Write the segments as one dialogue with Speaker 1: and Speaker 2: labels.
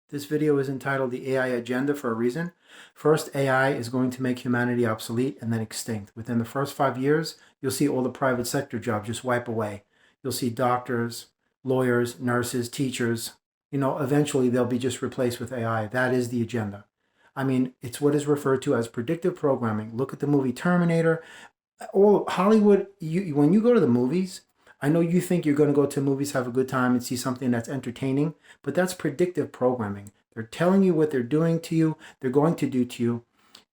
Speaker 1: This video is entitled The AI Agenda for a reason. First, AI is going to make humanity obsolete and then extinct. Within the first 5 years, you'll see all the private sector jobs just wipe away. You'll see doctors, lawyers, nurses, teachers. Eventually they'll be just replaced with AI. That is the agenda. I mean, it's what is referred to as predictive programming. Look at the movie Terminator. All Hollywood, when you go to the movies, I know you think you're going to go to movies, have a good time, and see something that's entertaining, but that's predictive programming. They're telling you what they're doing to you, they're going to do to you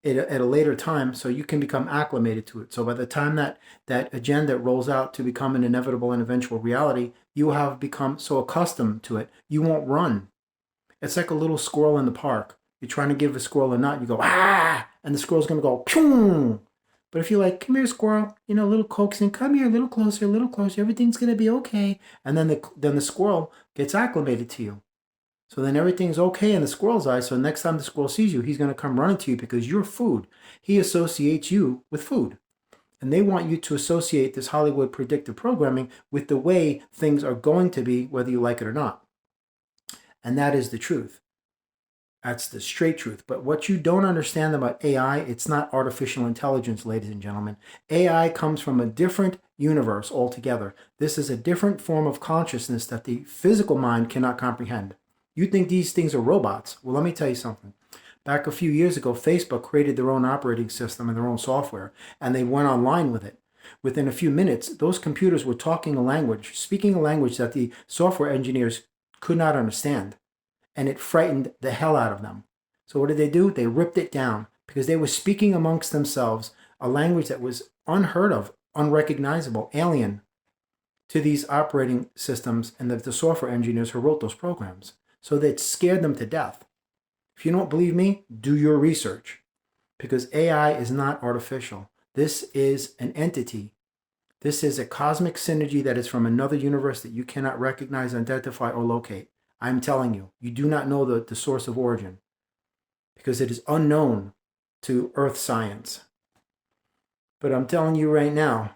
Speaker 1: at a later time, so you can become acclimated to it. So by the time that agenda rolls out to become an inevitable and eventual reality, you will have become so accustomed to it, you won't run. It's like a little squirrel in the park. You're trying to give a squirrel a nut, you go, ah, and the squirrel's going to go, pew. But if you're like, come here, squirrel, a little coaxing, come here, a little closer, everything's going to be okay. And then the squirrel gets acclimated to you. So then everything's okay in the squirrel's eyes. So next time the squirrel sees you, he's going to come running to you because you're food. He associates you with food. And they want you to associate this Hollywood predictive programming with the way things are going to be, whether you like it or not. And that is the truth. That's the straight truth. But what you don't understand about AI, it's not artificial intelligence, ladies and gentlemen. AI comes from a different universe altogether. This is a different form of consciousness that the physical mind cannot comprehend. You think these things are robots. Well, let me tell you something. Back a few years ago, Facebook created their own operating system and their own software, and they went online with it. Within a few minutes, those computers were talking a language, speaking a language that the software engineers could not understand. And it frightened the hell out of them. So what did they do? They ripped it down because they were speaking amongst themselves a language that was unheard of, unrecognizable, alien to these operating systems and the software engineers who wrote those programs. So that scared them to death. If you don't believe me, do your research, because AI is not artificial. This is an entity. This is a cosmic synergy that is from another universe that you cannot recognize, identify, or locate. I'm telling you, you do not know the source of origin because it is unknown to Earth science. But I'm telling you right now,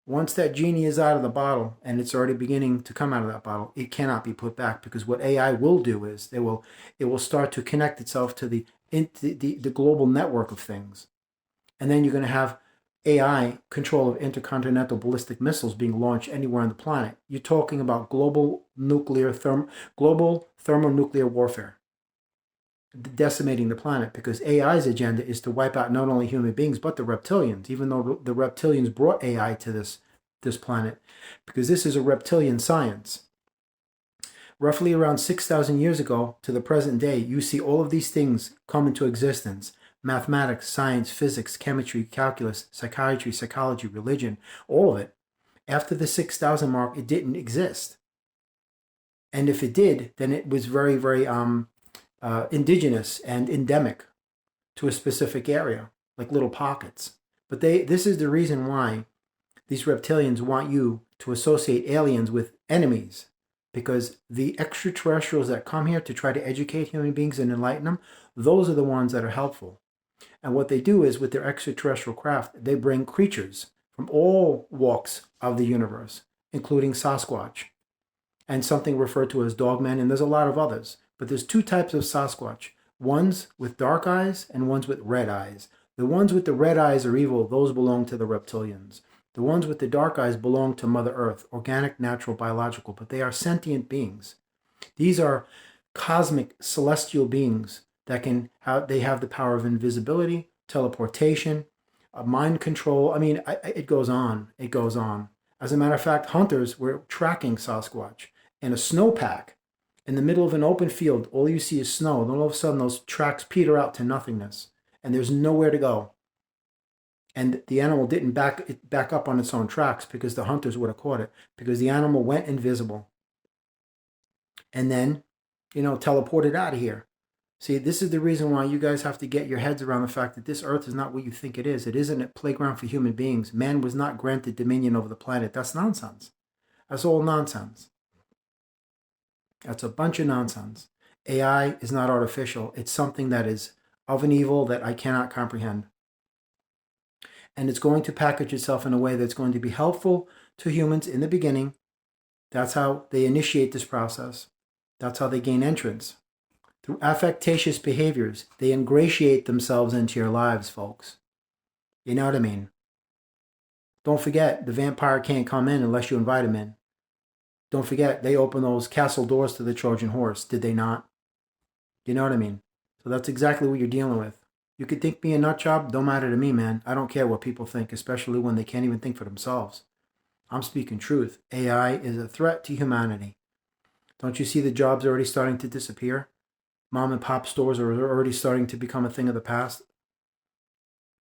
Speaker 1: once that genie is out of the bottle and it's already beginning to come out of that bottle, it cannot be put back, because what AI will do is it will start to connect itself to the global network of things. And then you're going to have AI control of intercontinental ballistic missiles being launched anywhere on the planet. You're talking about global thermonuclear warfare, decimating the planet, because AI's agenda is to wipe out not only human beings but the reptilians, even though the reptilians brought AI to this planet, because this is a reptilian science. Roughly around 6,000 years ago to the present day, you see all of these things come into existence. Mathematics, science, physics, chemistry, calculus, psychiatry, psychology, religion, all of it. After the 6,000 mark, it didn't exist. And if it did, then it was very, very indigenous and endemic to a specific area, like little pockets. But this is the reason why these reptilians want you to associate aliens with enemies, because the extraterrestrials that come here to try to educate human beings and enlighten them, those are the ones that are helpful. And what they do is, with their extraterrestrial craft, they bring creatures from all walks of the universe, including Sasquatch and something referred to as Dogman, and there's a lot of others. But there's two types of Sasquatch, ones with dark eyes and ones with red eyes. The ones with the red eyes are evil. Those belong to the reptilians. The ones with the dark eyes belong to Mother Earth, organic, natural, biological, but they are sentient beings. These are cosmic celestial beings that they have the power of invisibility, teleportation, mind control. I mean, it goes on. It goes on. As a matter of fact, hunters were tracking Sasquatch in a snowpack in the middle of an open field. All you see is snow. And all of a sudden, those tracks peter out to nothingness, and there's nowhere to go. And the animal didn't back up on its own tracks, because the hunters would have caught it, because the animal went invisible and then, teleported out of here. See, this is the reason why you guys have to get your heads around the fact that this earth is not what you think it is. It isn't a playground for human beings. Man was not granted dominion over the planet. That's nonsense. That's all nonsense. That's a bunch of nonsense. AI is not artificial. It's something that is of an evil that I cannot comprehend. And it's going to package itself in a way that's going to be helpful to humans in the beginning. That's how they initiate this process. That's how they gain entrance, Through affectatious behaviors, they ingratiate themselves into your lives, folks. You know what I mean? Don't forget, the vampire can't come in unless you invite him in. Don't forget, they opened those castle doors to the Trojan horse, did they not? You know what I mean? So that's exactly what you're dealing with. You could think me a nut job, don't matter to me, man. I don't care what people think, especially when they can't even think for themselves. I'm speaking truth. AI is a threat to humanity. Don't you see the jobs already starting to disappear? Mom and pop stores are already starting to become a thing of the past.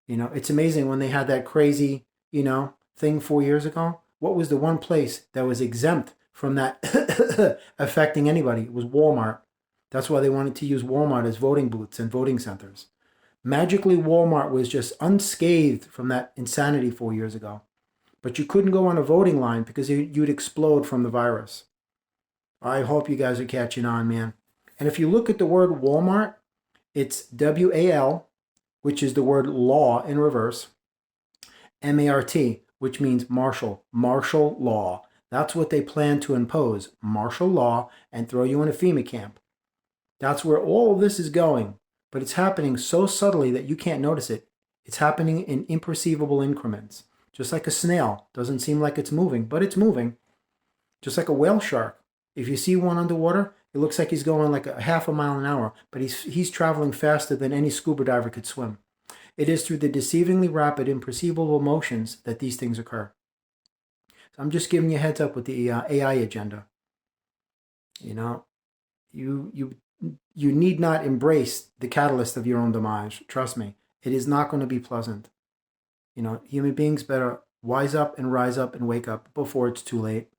Speaker 1: You know, it's amazing when they had that crazy, thing 4 years ago. What was the one place that was exempt from that affecting anybody? It was Walmart. That's why they wanted to use Walmart as voting booths and voting centers. Magically, Walmart was just unscathed from that insanity 4 years ago. But you couldn't go on a voting line because you'd explode from the virus. I hope you guys are catching on, man. And if you look at the word Walmart, it's WAL, which is the word law in reverse, MART, which means martial law. That's what they plan to impose, martial law, and throw you in a FEMA camp. That's where all of this is going. But it's happening so subtly that you can't notice it. It's happening in imperceivable increments. Just like a snail. Doesn't seem like it's moving, but it's moving. Just like a whale shark. If you see one underwater, it looks like he's going like a half a mile an hour, but he's traveling faster than any scuba diver could swim. It is through the deceivingly rapid, imperceivable motions that these things occur. So I'm just giving you a heads up with the AI agenda. You need not embrace the catalyst of your own demise. Trust me, it is not going to be pleasant. Human beings better wise up and rise up and wake up before it's too late.